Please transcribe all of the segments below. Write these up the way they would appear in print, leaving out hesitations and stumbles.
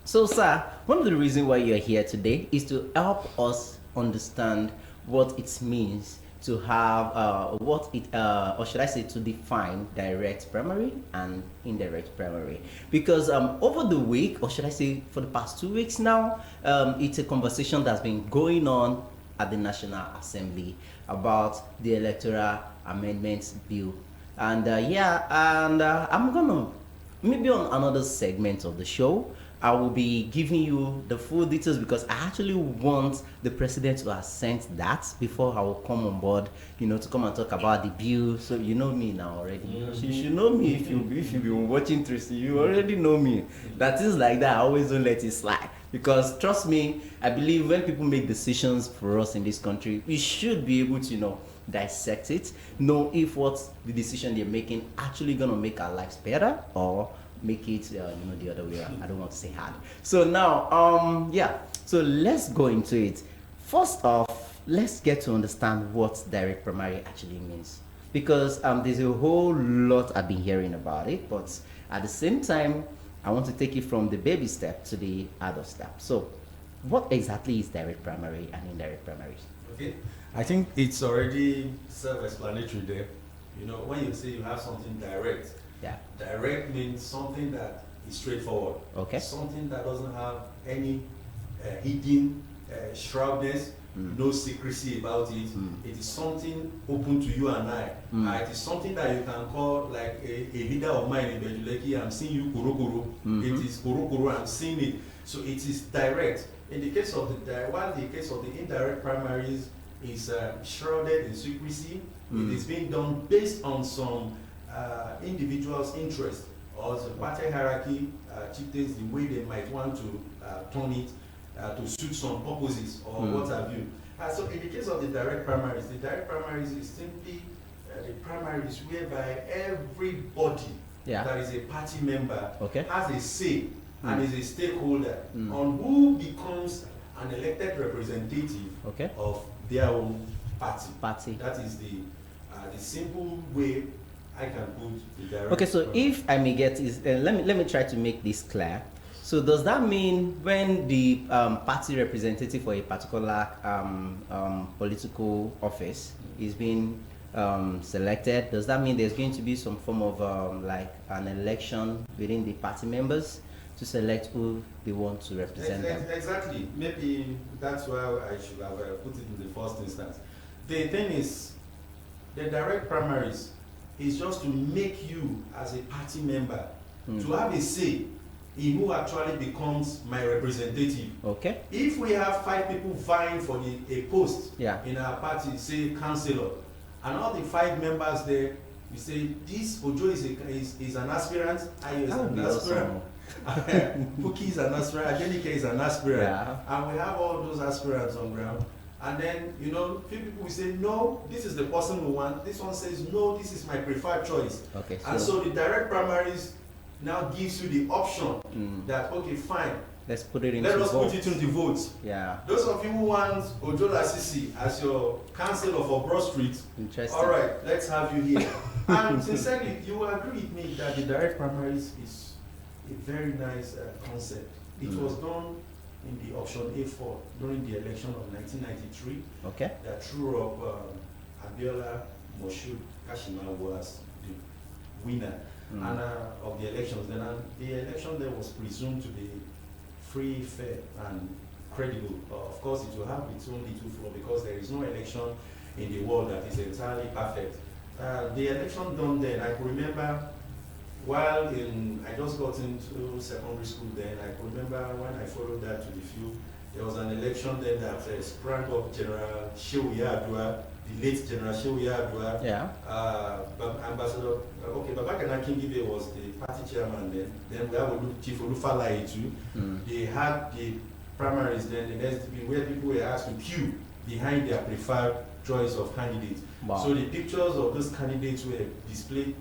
So, sir, one of the reasons why you're here today is to help us understand what it means to have what it or should I say to define direct primary and indirect primary, because over the week, or should I say for the past 2 weeks now, it's a conversation that's been going on at the National Assembly about the electoral amendments bill. And I'm gonna maybe on another segment of the show, I will be giving you the full details because I actually want the president to assent that before I will come on board, to come and talk about the bill. So you know me now already. You should know me if you've been watching Tracy. You already know me. That is like that. I always don't let it slide because trust me, I believe when people make decisions for us in this country, we should be able to dissect it, know if what the decision they're making actually gonna make our lives better or make it the other way around. I don't want to say hard. So now so let's go into it. First off, let's get to understand what direct primary actually means, because there's a whole lot I've been hearing about it, but at the same time I want to take it from the baby step to the adult step. So what exactly is direct primary and indirect primaries? Okay, I think it's already self-explanatory there. When you say you have something direct, direct means something that is straightforward. Okay. Something that doesn't have any hidden shrewdness, no secrecy about it. It is something open to you and I. It is something that you can call like a leader of mine in IBEJU, LEKKI. I'm seeing you kuro kuro. It is kuro kuro. I'm seeing it. So it is direct. In the case of the indirect primaries is shrouded in secrecy. It is being done based on some individuals' interest or the party hierarchy chieftains, the way they might want to turn it to suit some purposes or what have you. So in the case of the direct primaries is simply the primaries whereby everybody that is a party member has a say and is a stakeholder on who becomes an elected representative of their own party. That is the simple way I can put the direct. Okay, so if I may get is let me try to make this clear. So does that mean when the party representative for a particular political office is being selected, does that mean there's going to be some form of like an election within the party members to select who they want to represent them? Exactly. Maybe that's why I should have put it in the first instance. The thing is, the direct primaries is just to make you as a party member to have a say in who actually becomes my representative. Okay. If we have 5 people vying for a post in our party, say councillor, and all the 5 members there, we say this Ojo is an aspirant, Ayo is an aspirant, Puki is an aspirant, Adenike is an aspirant, and we have all those aspirants on ground. And then, few people will say, no, this is the person we want. This one says, no, this is my preferred choice. Okay. And so the direct primaries now gives you the option that, okay, fine. Let's put it into Let us votes. put it into the votes. Yeah. Those of you who want Ojo Lasisi as your councillor for Broad Street, Interesting. all right, let's have you here. And sincerely, you will agree with me that the direct primaries is a very nice concept. It was done in the option A4 during the election of 1993. Okay. That threw up Abiola Moshood Kashima was the winner and, of the elections. Then the election there was presumed to be free, fair, and credible. Of course, it will have its own little flaw because there is no election in the world that is entirely perfect. The election done then, I could remember while I just got into secondary school then, I could remember when I followed that to the field, there was an election then that sprang up General Shewiya Adua, the late General Shewiya Adua, Ambassador, Babagana Kingibe was the party chairman then. Then we have Chief Olufalaye too. They had the primaries then, the SDP, where people were asked to queue behind their preferred choice of candidates. Wow. So the pictures of those candidates were displayed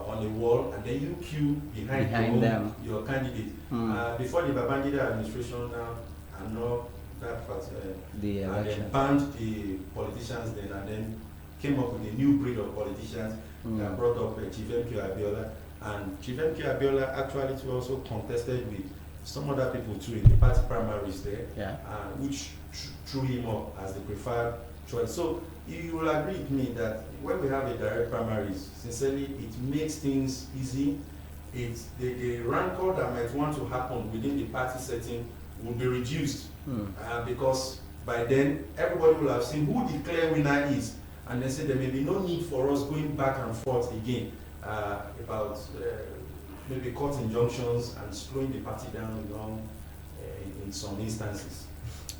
on the wall, and then you queue behind them, your candidate. Before the Babangida administration now, I know that part, the and election. then banned the politicians then, and then came up with a new breed of politicians that brought up Chief M.K. Abiola. And Chief M.K. Abiola actually also contested with some other people too in the party primaries there, Yeah. which threw him up as the preferred choice. So you will agree with me that when we have a direct primaries, sincerely, it makes things easy. It's the rancor that might want to happen within the party setting will be reduced, because by then everybody will have seen who the clear winner is, and then say there may be no need for us going back and forth again about maybe court injunctions and slowing the party down, you know, in some instances.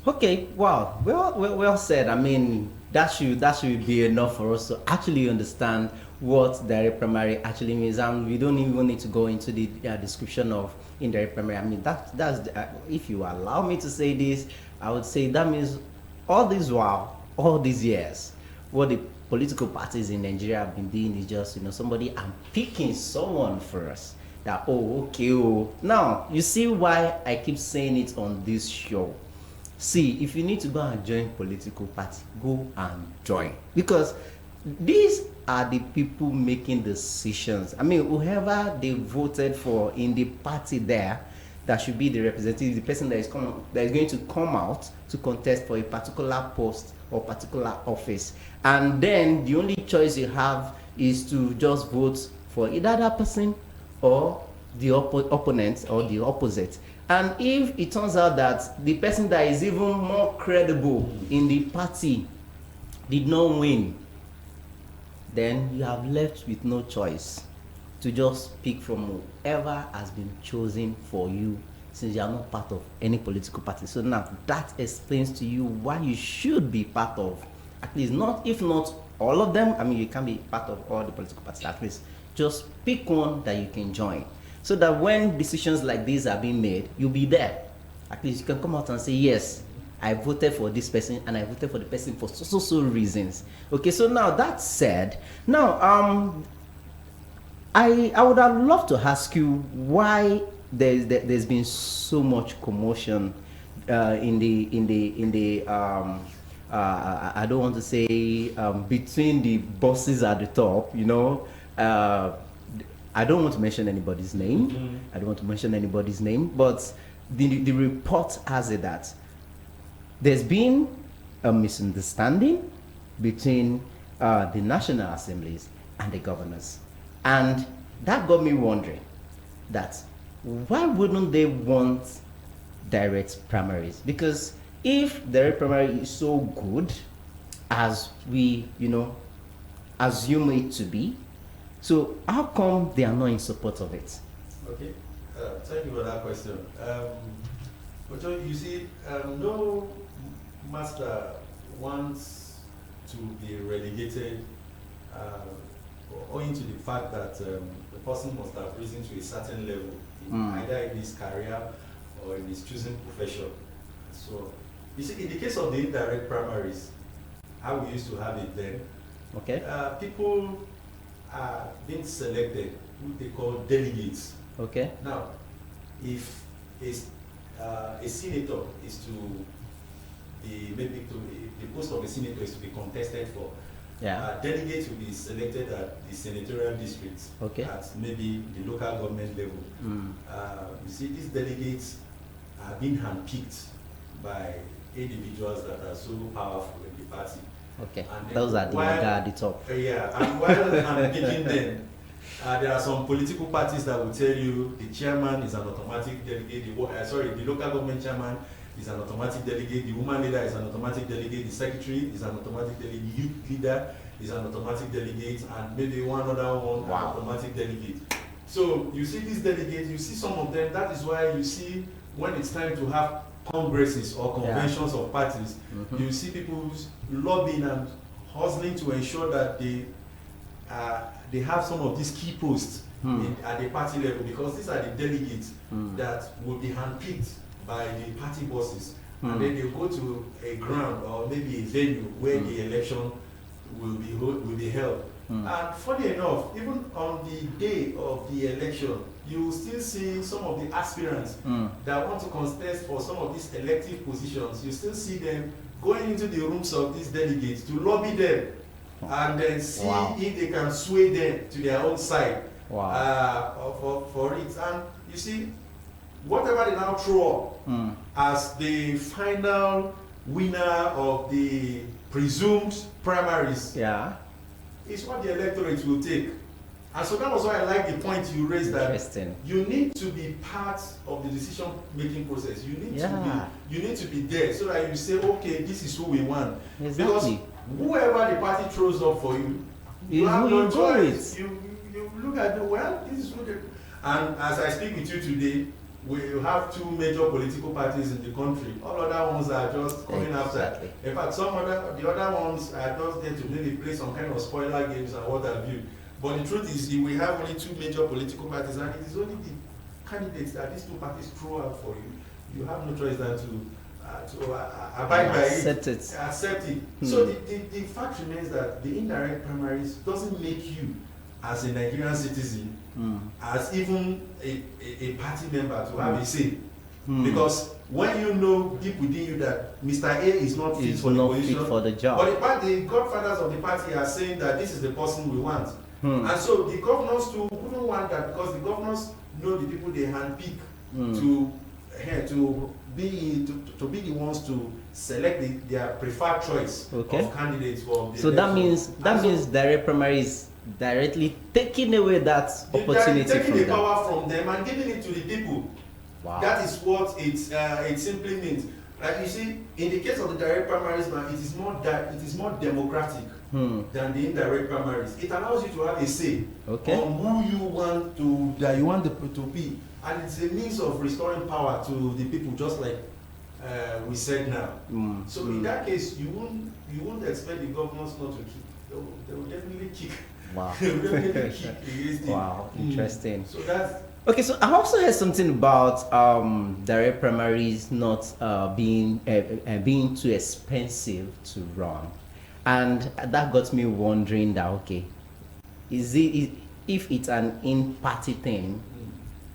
Okay, wow, well said. I mean, that should be enough for us to actually understand what direct primary actually means, and we don't even need to go into the description of indirect primary. I mean, that's if you allow me to say this, I would say that means all this while, all these years, what the political parties in Nigeria have been doing is just, you know, somebody, I'm picking someone first. That, oh, okay, oh. Now, you see why I keep saying it on this show. See, if you need to go and join political party, go and join. Because these are the people making decisions. I mean, whoever they voted for in the party there, that should be the representative, the person that is going to come out to contest for a particular post or particular office. And then the only choice you have is to just vote for either that person or the opponent or the opposite. And if it turns out that the person that is even more credible in the party did not win, then you have left with no choice to just pick from whoever has been chosen for you, since you are not part of any political party. So now that explains to you why you should be part of, at least not, if not all of them. I mean, you can be part of all the political parties, at least just pick one that you can join, so that when decisions like these are being made, you'll be there. At least you can come out and say, yes, I voted for this person and I voted for the person for so reasons. Okay, so now that said, now I would have loved to ask you why there's been so much commotion in the I don't want to say between the bosses at the top, you know. I don't want to mention anybody's name. I don't want to mention anybody's name, but the report has it that there's been a misunderstanding between the national assemblies and the governors. And that got me wondering that why wouldn't they want direct primaries? Because if direct primary is so good as we, you know, assume it to be, so how come they are not in support of it? Okay, thank you for that question. But you see, no master wants to be relegated owing to the fact that the person must have risen to a certain level, either in his career or in his chosen profession. So, you see, in the case of the indirect primaries, how we used to have it then, okay, people are being selected, who they call delegates. Okay. Now, if a senator is to be, maybe the post of a senator is to be contested for, delegates will be selected at the senatorial districts, okay, at maybe the local government level. You see, these delegates are being handpicked by individuals that are so powerful in the party. Okay, those are the L.G.A at the top. Yeah, and while I'm picking them, there are some political parties that will tell you the chairman is an automatic delegate, the local government chairman is an automatic delegate, the woman leader is an automatic delegate, the secretary is an automatic delegate, the youth leader is an automatic delegate, and maybe one other one an automatic delegate. So you see these delegates, you see some of them, that is why you see when it's time to have congresses or conventions of parties, you see people lobbying and hustling to ensure that they have some of these key posts at the party level, because these are the delegates that will be handpicked by the party bosses, and then they go to a ground or maybe a venue where the election will be held. And funny enough, even on the day of the election, you will still see some of the aspirants that want to contest for some of these elective positions. You still see them going into the rooms of these delegates to lobby them and then see if they can sway them to their own side for it. And you see, whatever they now throw up as the final winner of the presumed primaries is what the electorate will take. And so that was why I like the point you raised, that you need to be part of the decision-making process. You need to be there so that you say, okay, this is who we want. Because whoever the party throws up for you, you have no choice. You look at the, well, this is who they... And as I speak with you today, we have two major political parties in the country. All other ones are just coming after. In fact, the other ones are just there to maybe play some kind of spoiler games and what have you. But the truth is, we have only two major political parties, and it is only the candidates that these two parties throw out for you. You have no choice than to abide by it. Accept it. So the fact remains that the indirect primaries doesn't make you, as a Nigerian citizen, as even a party member, to have a say. Because when you know deep within you that Mr. A is not fit for the position, for the job, but the godfathers of the party are saying that this is the person we want. And so the governors too wouldn't want that, because the governors know the people they handpick to be the ones to select their preferred choice of candidates for the so election. that means direct primary is directly taking away that opportunity from them. Taking the power from them and giving it to the people. Wow. That is what it simply means. Like you see, in the case of the direct primaries, it is more democratic than the indirect primaries. It allows you to have a say on who you want to be, and it's a means of restoring power to the people, just like we said now. So in that case, you won't expect the governors not to kick. They will definitely kick. Wow. They will definitely kick against wow, interesting. So that's. Okay, so I also heard something about direct primaries not being too expensive to run, and that got me wondering that, okay, if it's an in-party thing,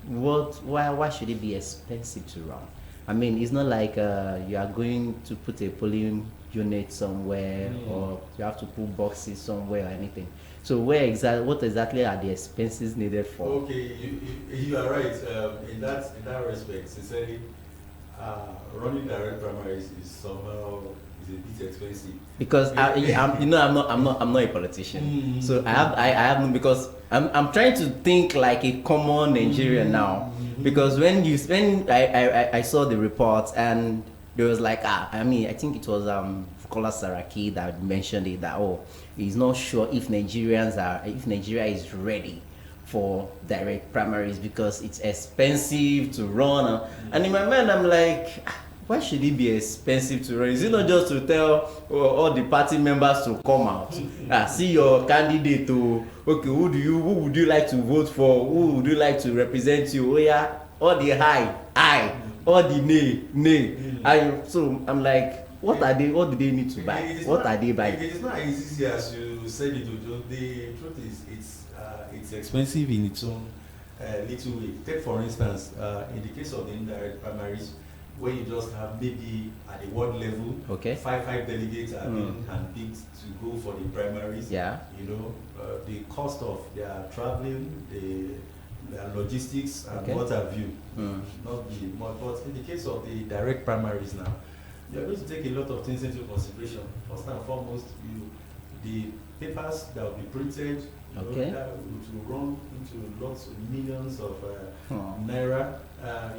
why should it be expensive to run? I mean, it's not like you are going to put a polling unit somewhere, or you have to put boxes somewhere or anything. So what exactly are the expenses needed for? Okay, you are right. In that respect, sincerely, running direct primaries is somehow a bit expensive. Because I'm not a politician, so I have because I'm trying to think like a common Nigerian now. Because when I saw the report, and there was like I think it was Bukola Saraki that mentioned it, that he's not sure if Nigeria is ready for direct primaries because it's expensive to run. And in my mind, I'm like, why should it be expensive to run? Is it not just to tell all the party members to come out, see your candidate, okay, who would you like to vote for? Who would you like to represent you? Oh yeah, all the aye, all the nay. So I'm like, what are they? What do they need to buy? Are they buying? It is not as easy as you said it. The truth is, it's expensive in its own little way. Take for instance, in the case of the indirect primaries, where you just have maybe at the ward level, five delegates are being handpicked to go for the primaries. Yeah. You know, the cost of their traveling, their logistics, and what have you, not be much. But in the case of the direct primaries now, you are going to take a lot of things into consideration. First and foremost, the papers that will be printed, that will run into lots of millions of naira.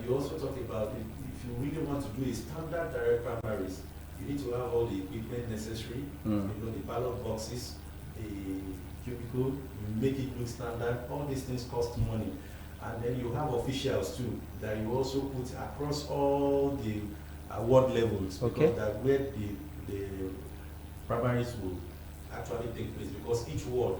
You also talk about if you really want to do a standard direct primaries, you need to have all the equipment necessary. You know, the ballot boxes, the cubicle, you make it look standard. All these things cost money. And then you have officials too that you also put across all the ward levels, because that's where the primaries will actually take place, because each ward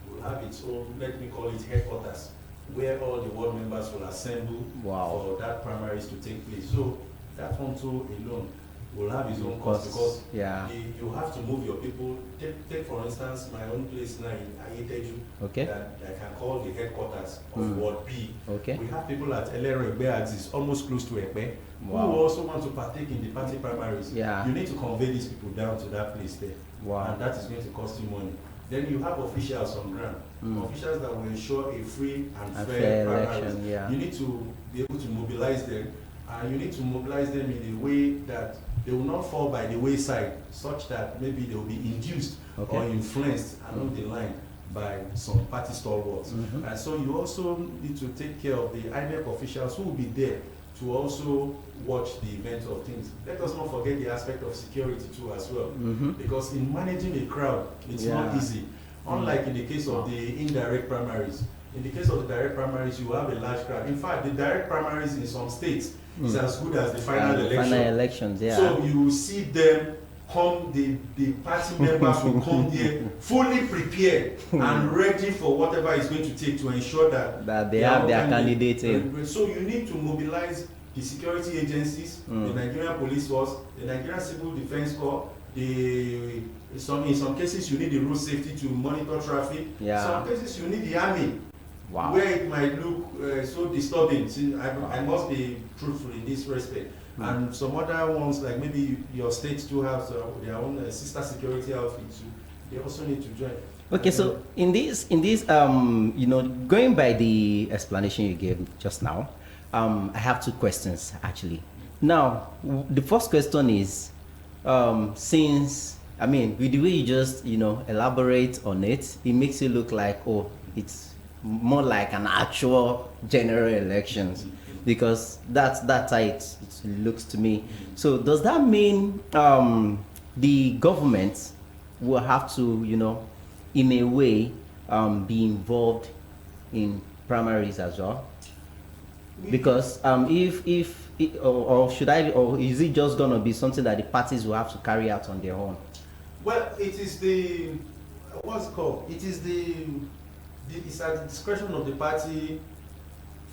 will have its own, let me call it headquarters, where all the ward members will assemble for that primaries to take place. So that one too alone will have its own cost, because you have to move your people. Take for instance my own place now in IBEJU, that I can call the headquarters of Ward B. We have people at L.G.A axis, almost close to Ekpe, who also want to partake in the party primaries. You need to convey these people down to that place there, and that is going to cost you money. Then you have officials on ground, officials that will ensure a free and fair primaries. election. You need to be able to mobilize them, and you need to mobilize them in a way that they will not fall by the wayside, such that maybe they will be induced or influenced along the line by some party stalwarts. And so you also need to take care of the INEC officials who will be there to also watch the event of things. Let us not forget the aspect of security too as well, because in managing a crowd, it's not easy. Unlike in the case of the indirect primaries. In the case of the direct primaries, you have a large crowd. In fact, the direct primaries in some states is as good as the final election. Final elections, yeah. So you will see them come, the party members will come there fully prepared and ready for whatever it's going to take to ensure that they have their candidate in. So you need to mobilize the security agencies, the Nigerian Police Force, the Nigerian Civil Defense Corps, in some cases you need the road safety to monitor traffic. Some cases you need the army. Wow. Where it might look so disturbing. See, I must be truthful in this respect. And some other ones, like maybe your states do have their own sister security outfits. They also need to join. Okay, so in this, you know, going by the explanation you gave just now, I have two questions actually. Now, the first question is, since I mean, with the way you just elaborate on it, it makes it look like, oh, it's more like an actual general elections, because that's how it looks to me. So does that mean the government will have to, in a way, be involved in primaries as well? Because or should I, or is it just gonna be something that the parties will have to carry out on their own? Well, it is the what's it called? It is it's at the discretion of the party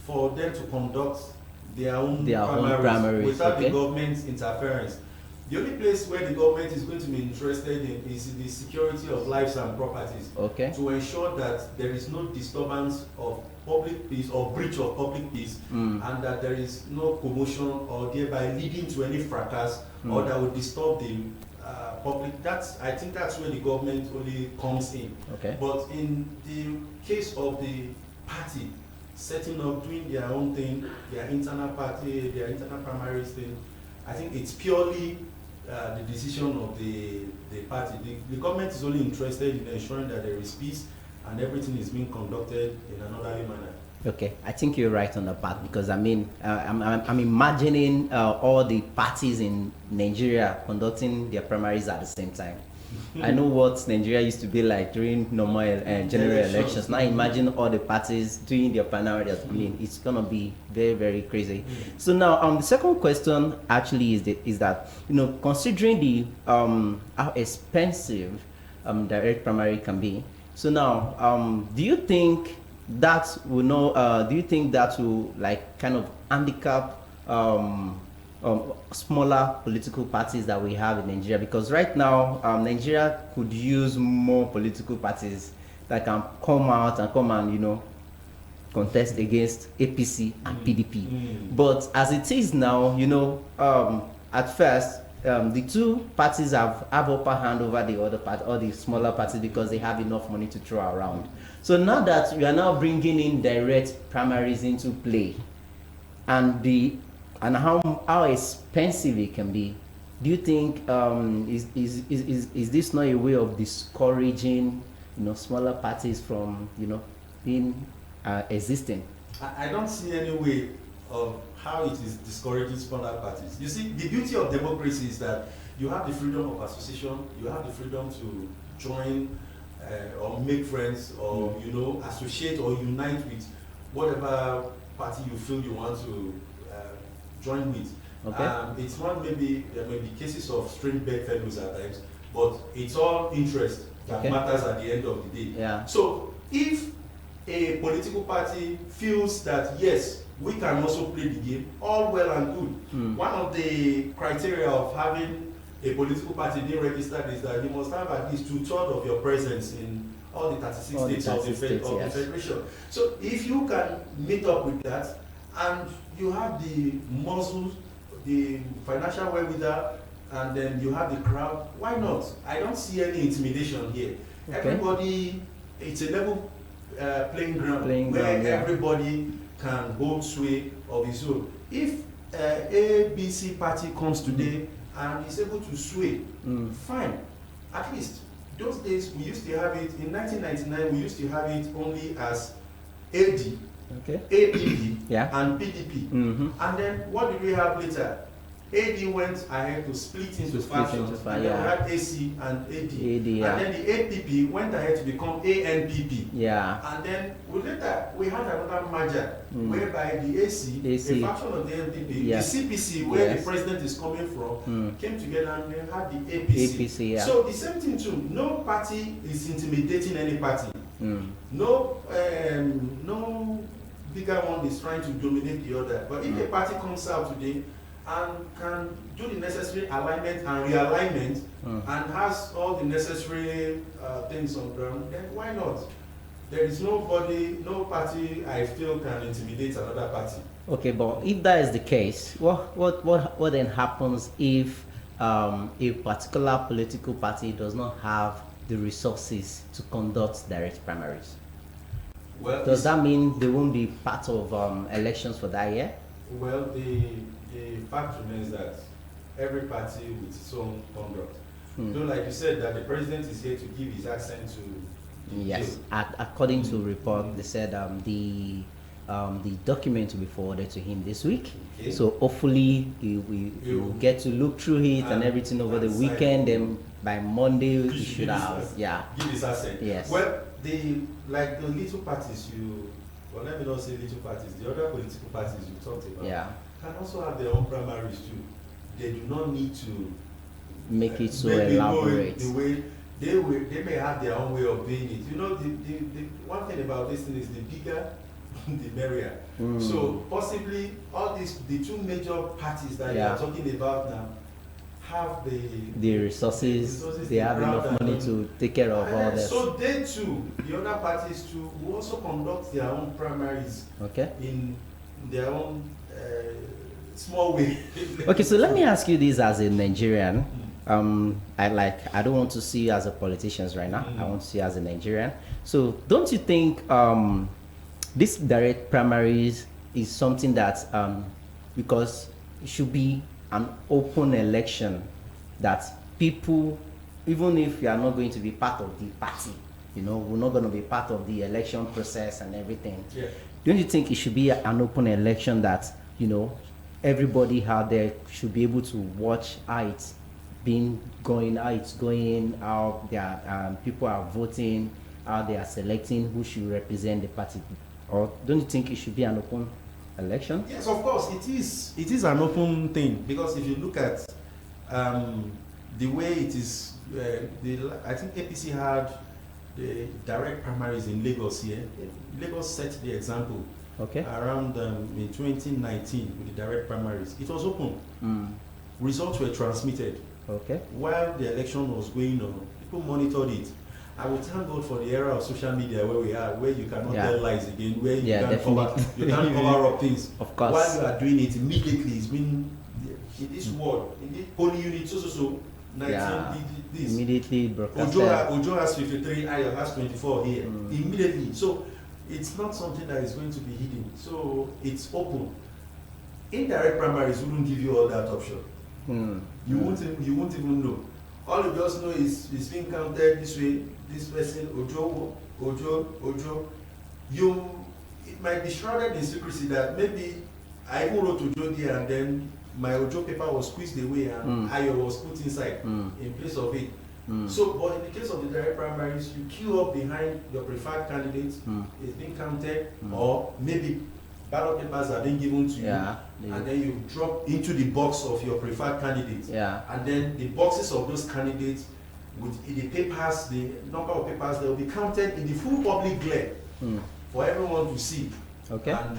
for them to conduct their own primaries without the government's interference. The only place where the government is going to be interested in is the security of lives and properties, to ensure that there is no disturbance of public peace or breach of public peace, and that there is no commotion or thereby leading to any fracas or that would disturb the public. I think that's where the government only comes in. But in the case of the party setting up, doing their own thing, their internal party, their internal primaries thing, I think it's purely the decision of the party. The government is only interested in ensuring that there is peace and everything is being conducted in an orderly manner. Okay, I think you're right on the part, because I mean, I'm imagining all the parties in Nigeria conducting their primaries at the same time. I know what Nigeria used to be like during normal general elections. Now imagine all the parties doing their primaries. I mean, it's gonna be very, very crazy. So now, the second question actually is that considering the how expensive direct primary can be. So now, do you think that will like kind of handicap smaller political parties that we have in Nigeria? Because right now, Nigeria could use more political parties that can come out and contest against APC and PDP. But as it is now, at first, the two parties have upper hand over the other part, or the smaller parties, because they have enough money to throw around. So now that we are now bringing in direct primaries into play, and how expensive it can be, do you think is this not a way of discouraging smaller parties from being existing? I don't see any way of how it is discouraging smaller parties. You see, the beauty of democracy is that you have the freedom of association, you have the freedom to join or make friends, or associate or unite with whatever party you feel you want to join with. It's not maybe there may be cases of strange bedfellows at times, but it's all interest that matters at the end of the day. So if a political party feels that yes, we can also play the game, all well and good. One of the criteria of having a political party being registered is that you must have at least 2/3 of your presence in all the 36 states of the federation. So if you can meet up with that, and you have the muscles, the financial wherewithal, and then you have the crowd, why not? I don't see any intimidation here. Everybody, it's a level playing ground where everybody can hold sway of his own. If ABC party comes today and is able to sway, fine. At least those days we used to have it in 1999. We used to have it only as AD, APP, and PDP. And then what did we have later? AD went ahead to split into factions, and then we had AC and AD. And then the APP went ahead to become ANPP. And then we had another merger whereby the AC, a faction of the NPP, the CPC, where the president is coming from, came together and then had the APC. So the same thing too. No party is intimidating any party. No bigger one is trying to dominate the other. But if a party comes out today and can do the necessary alignment and realignment and has all the necessary things on ground, then why not? There is no party I feel can intimidate another party. Okay, but if that is the case, what then happens if a particular political party does not have the resources to conduct direct primaries? Well, does that mean they won't be part of elections for that year? Well, the fact remains that every party with its own conduct. So like you said, that the president is here to give his assent to yes, according to report, they said the document will be forwarded to him this week. So hopefully we will get to look through it and everything over the weekend, and by Monday we should have give his assent. Yes. Well, the little parties let me not say little parties, the other political parties you talked about can also have their own primaries too. They do not need to make it so elaborate. The way they may have their own way of doing it. You know, the one thing about this thing is the bigger the merrier. So possibly all the two major parties that you are talking about now have the resources, they have enough money to take care of all this. So they too, the other parties too, will also conduct their own primaries in their own small way. Okay, so let me ask you this as a Nigerian. I don't want to see you as a politician right now. I want to see you as a Nigerian. So don't you think this direct primaries is something that because it should be an open election, that people, even if you are not going to be part of the party, we're not going to be part of the election process and everything. Don't you think it should be an open election that everybody out there should be able to watch how it's going, how people are voting, how they are selecting who should represent the party? Or don't you think it should be an open election? Yes, of course, it is an open thing, because if you look at the way it is, I think APC had the direct primaries in Lagos here. Lagos set the example around in 2019 with the direct primaries. It was open. Results were transmitted. While the election was going on, people monitored it. I would thank God for the era of social media where we are, where you cannot tell lies again, where you can't cover up things. Of course. While you are doing it immediately, it's been in this world, in the polling unit, so 19 this. Immediately broadcasted. Ojo has 53, Ayo has 24 here. Immediately. So it's not something that is going to be hidden. So it's open. Indirect primaries wouldn't give you all that option. You won't even know. All you just know is it's being counted this way, this person, Ojo. It might be shrouded in secrecy that maybe I even wrote Ojo there and then my Ojo paper was squeezed away and Ayo was put inside in place of it. So, but in the case of the direct primaries, you queue up behind your preferred candidate, it's being counted, or maybe ballot papers are being given to you, and then you drop into the box of your preferred candidate. And then the boxes of those candidates, with the papers, the number of papers, they will be counted in the full public glare for everyone to see. And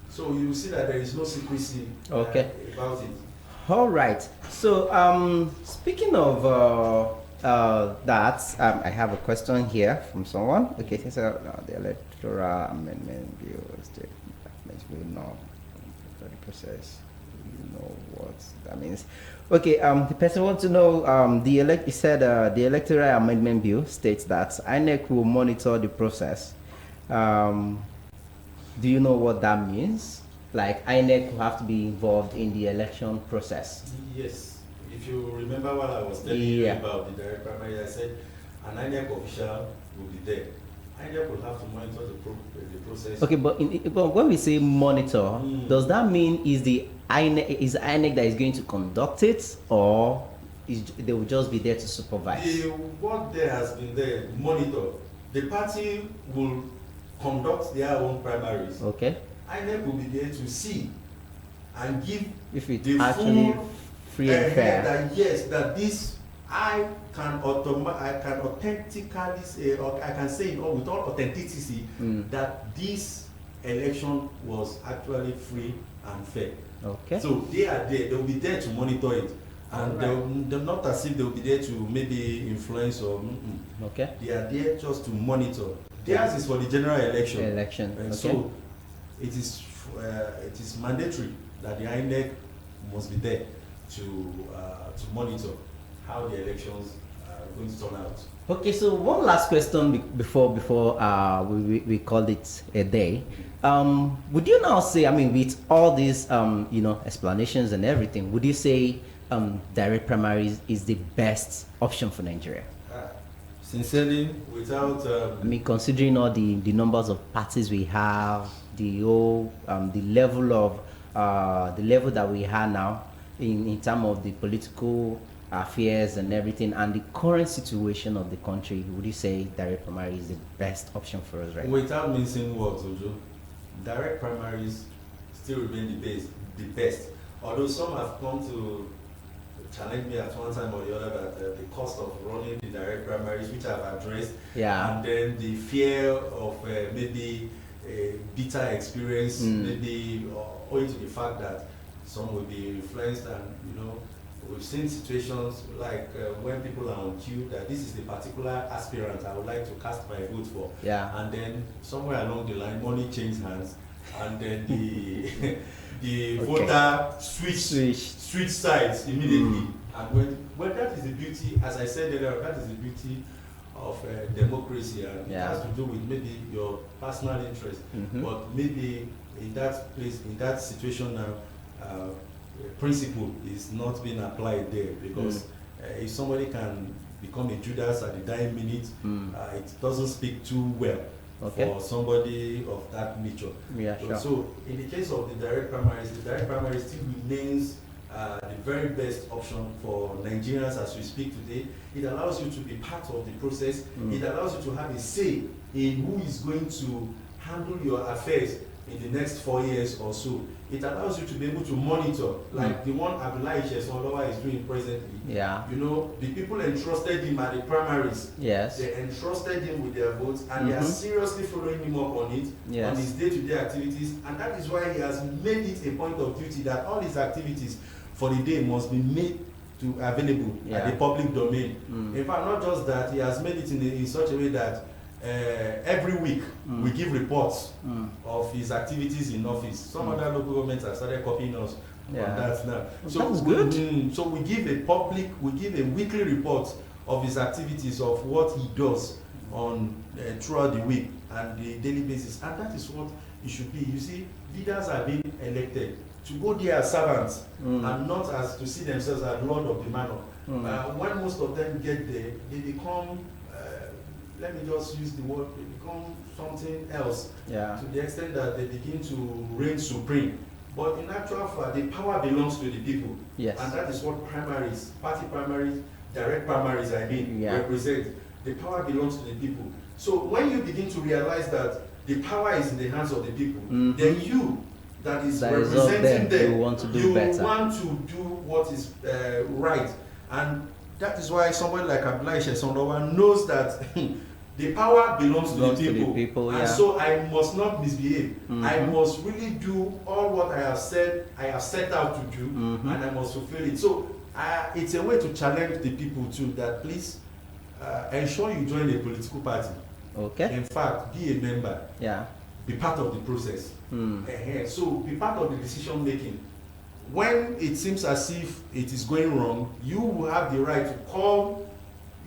so you see that there is no secrecy about it. All right. So speaking of that, I have a question here from someone. Okay, so the electoral amendment bill statement will not the process. You know what that means. Okay, the person wants to know he said the electoral amendment bill states that INEC will monitor the process. Do you know what that means? like INEC will have to be involved in the election process. Yes. If you remember what I was telling you about the direct primary, I said an INEC official will be there. INEC will have to monitor the process. Okay, but, but when we say monitor, does that mean is INEC that is going to conduct it, or they will just be there to supervise? The work there has been there, monitor. The party will conduct their own primaries. Okay. INEC will be there to see and give if it's the actually full free and fair. That yes, that this I can authentically say, or I can say with all authenticity that this election was actually free and fair. Okay. So they are there. They will be there to monitor it, and they're not as if they will be there to maybe influence or. Okay. They are there just to monitor. Theirs is for the general election. And okay. So it is mandatory that the INEC must be there to monitor how the elections are going to turn out. Okay, so one last question before we call it a day. Would you now say, I mean, with all these explanations and everything, would you say direct primaries is the best option for Nigeria? Sincerely, without I mean, considering all the numbers of parties we have, the whole the level that we have now in terms of the political affairs and everything, and the current situation of the country, would you say direct primary is the best option for us right now? Without mincing words, Ojo, direct primaries still remain the best. Although some have come to challenge me at one time or the other that the cost of running the direct primaries, which I've addressed, and then the fear of maybe a bitter experience, maybe owing to the fact that some will be influenced, and we've seen situations like when people are on queue that this is the particular aspirant I would like to cast my vote for, and then somewhere along the line money changed hands, and then the voter switch sides immediately. And when that is the beauty, as I said earlier, that is the beauty of democracy, and it has to do with maybe your personal interest, but maybe in that place, in that situation now, principle is not being applied there, because if somebody can become a Judas at the dying minute, it doesn't speak too well for somebody of that nature. So in the case of the direct primary still remains the very best option for Nigerians as we speak today. It allows you to be part of the process. It allows you to have a say in who is going to handle your affairs in the next 4 years or so. It allows you to be able to monitor, like the one Abdullahi Shesonlowa is doing presently. The people entrusted him at the primaries. They entrusted him with their votes, and they are seriously following him up on it, on his day-to-day activities, and that is why he has made it a point of duty that all his activities for the day must be made available at the public domain. In fact, not just that, he has made it in such a way that every week we give reports of his activities in office. Some other local governments have started copying us on that now. So that's good. So we give a weekly report of his activities, of what he does on throughout the week and the daily basis, and that is what it should be. You see, leaders are being elected to go there as servants and not as to see themselves as lord of the manor. When most of them get there, they become let me just use the word, they become something else, to the extent that they begin to reign supreme. But in actual fact, the power belongs to the people. And that is what primaries, party primaries, direct primaries, represent. The power belongs to the people. So when you begin to realize that the power is in the hands of the people, then you, that is representing them, you want to do what is right. And that is why someone like Abdullahi Shesonlowa knows that the power belongs to the people, and so I must not misbehave. I must really do all what I have set out to do, and I must fulfill it. So it's a way to challenge the people too, that please ensure you join a political party. In fact, be a member. Be part of the process. So be part of the decision making. When it seems as if it is going wrong, you will have the right to call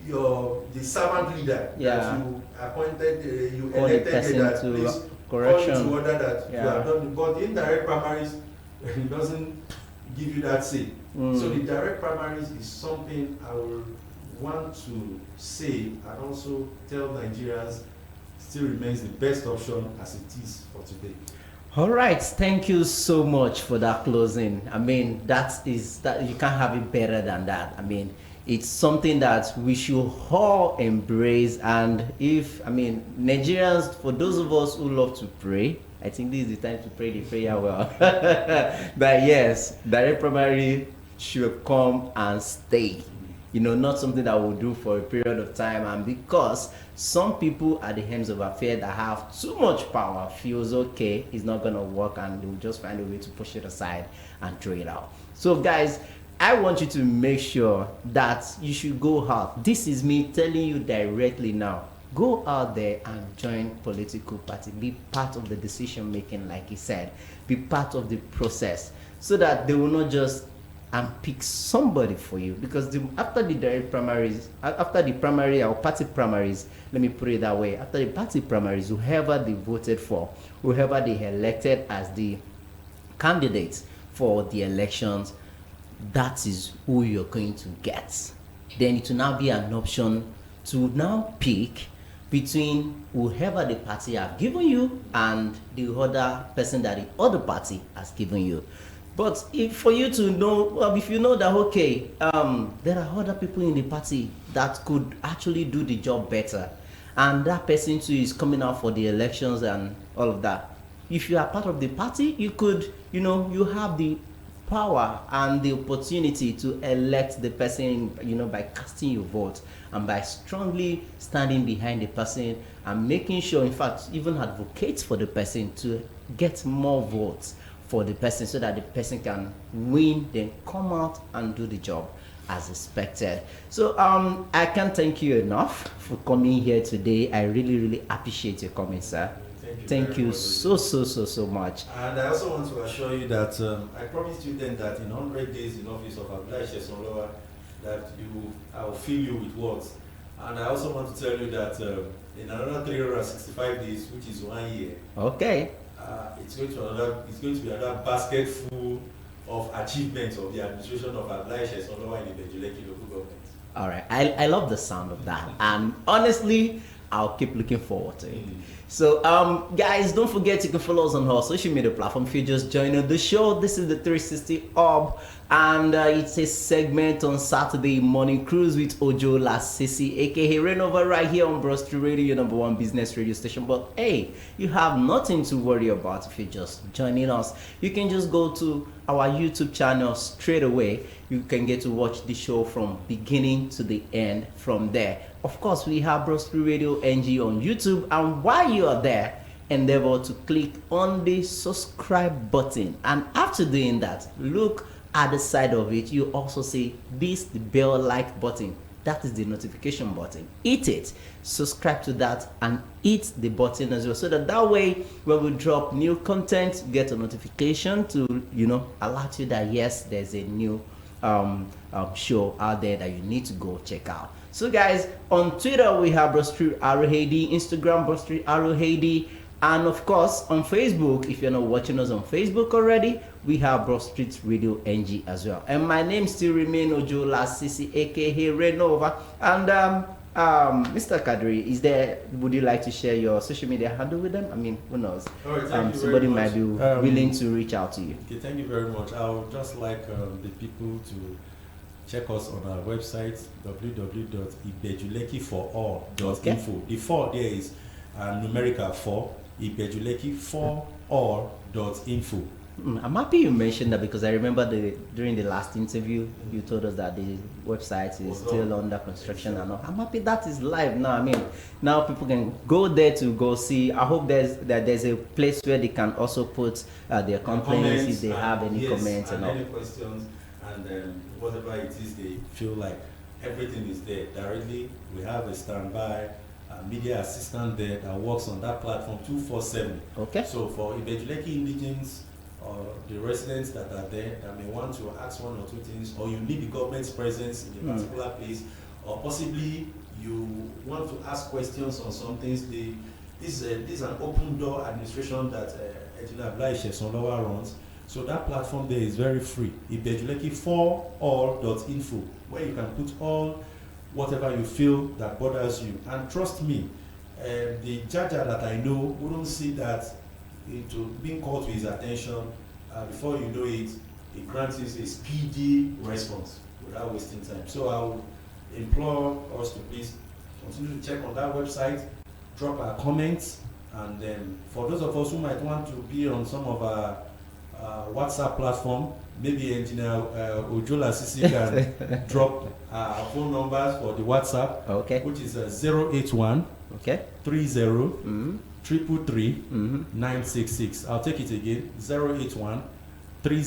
the servant leader that you appointed, you elected, that please correction. call you to order that Yeah. you have done. But the indirect primaries it doesn't give you that say. So the direct primaries is something I will want to say and also tell Nigerians still remains the best option as it is for today. All right, thank you so much for that closing. I mean, that you can't have it better than that. I mean, it's something that we should all embrace. And if, I mean, Nigerians, for those of us who love to pray, I think this is the time to pray the prayer well. But yes, direct primary should come and stay. You know, not something that we'll do for a period of time. And because some people at the helms of affairs that have too much power feels okay, it's not gonna work, and they'll just find a way to push it aside and throw it out. So guys, I want you to make sure that you should go out. This is me telling you directly now. Go out there and join political party. Be part of the decision making, like he said. Be part of the process, so that they will not just pick somebody for you. Because after the direct primaries, after the primary or party primaries, let me put it that way, after the party primaries, whoever they voted for, whoever they elected as the candidates for the elections, that is who you're going to get. Then it will now be an option to now pick between whoever the party have given you and the other person that the other party has given you. But for you to know, well, if you know that, okay, there are other people in the party that could actually do the job better, and that person too is coming out for the elections and all of that. If you are part of the party, you could, you know, you have the power and the opportunity to elect the person, you know, by casting your vote and by strongly standing behind the person and making sure, in fact, even advocate for the person to get more votes for the person, so that the person can win, then come out and do the job as expected. So I can't thank you enough for coming here today. I really appreciate your coming, sir. Thank you so much. And I also want to assure you that I promised you then that in 100 days in office of L.G.A, that I will fill you with words. And I also want to tell you that in another 365 days, which is 1 year, okay, it's going to be another basket full of achievements of the administration of L.G.A in the IBEJU LEKKI local government. All right, I love the sound of that, and honestly, I'll keep looking forward to it. So guys, don't forget you can follow us on our social media platform. If you just joined the show, this is the 360 Hub, and it's a segment on Saturday morning cruise with Ojo Lasisi, aka Renova, right here on Broad Street Radio, your #1 business radio station. But hey, you have nothing to worry about if you're just joining us. You can just go to our YouTube channel straight away. You can get to watch the show from beginning to the end from there. Of course, we have Broad Street Radio NG on YouTube, and while you are there, endeavor to click on the subscribe button, and after doing that, look at the side of it. You also see this, the bell like button. That is the notification button. Hit it, subscribe to that, and hit the button as well, so that way when we drop new content, you get a notification to, you know, alert you that yes, there's a new show out there that you need to go check out. So guys, on Twitter we have Broad Street ROHD, Instagram Broad Street ROHD, and of course on Facebook, if you're not watching us on Facebook already, we have Broad Street Radio NG as well. And my name still remains Ojo Lasisi, aka Renova. And Mr. Kadri, would you like to share your social media handle with them? I mean, who knows? All right, somebody might be willing to reach out to you. Okay, thank you very much. I would just like the people to check us on our website, www.ibejulekkiforall.info. Okay. The 4 there is numerical 4, ibejulekkiforall.info. I'm happy you mentioned that, because I remember during the last interview you told us that the website is still under construction and all. I'm happy that is live now. I mean, now people can go there to go see. I hope there's a place where they can also put their complaints if they have any comments and all. Any questions, and whatever it is they feel like, everything is there directly. We have a standby media assistant there that works on that platform 24/7. Okay. So for IBEJU LEKKI indigents, or the residents that are there that may want to ask one or two things, or you need the government's presence in a particular place, or possibly you want to ask questions on some things, the this is an open door administration that Engineer Abdullahi Shesonlowa runs. So that platform there is very free. IBEJU LEKKI for all.info, where you can put all whatever you feel that bothers you. And trust me, the judge that I know wouldn't see that into being called to his attention. Before you know it, he grants a speedy response without wasting time. So I would implore us to please continue to check on that website, drop our comments, and then for those of us who might want to be on some of our WhatsApp platform, maybe Engineer Ojola Sisi can drop our phone numbers for the WhatsApp, Okay. which is 081 Okay. 30 333 966. I'll take it again, 081 30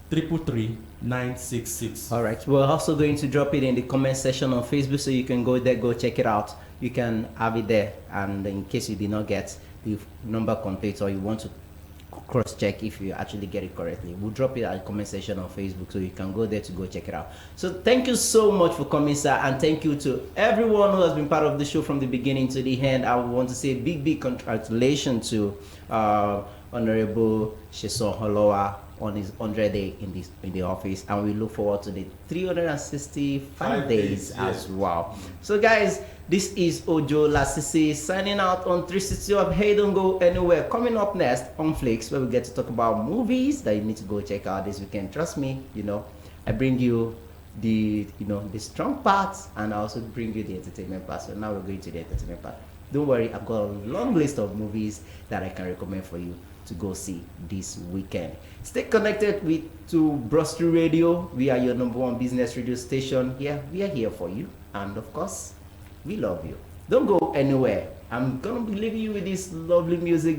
333 966. All right. We're also going to drop it in the comment section on Facebook, so you can go there, go check it out. You can have it there, and in case you did not get the number complete, or you want to cross check if you actually get it correctly, we'll drop it at the comment section on Facebook, so you can go there to go check it out. So thank you so much for coming, sir, and thank you to everyone who has been part of the show from the beginning to the end. I want to say big congratulations to Honorable Shesonlowa on his 100th day in the office, and we look forward to the 365 days as well. So guys, this is Ojola Sisi signing out on 360 of Hey Don't Go Anywhere. Coming up next on Flix, where we get to talk about movies that you need to go check out this weekend. Trust me, I bring you the strong parts, and I also bring you the entertainment part. So now we're going to the entertainment part. Don't worry, I've got a long list of movies that I can recommend for you to go see this weekend. Stay connected to Brostry Radio. We are your #1 business radio station. Yeah, we are here for you, and of course, we love you. Don't go anywhere. I'm gonna be leaving you with this lovely music.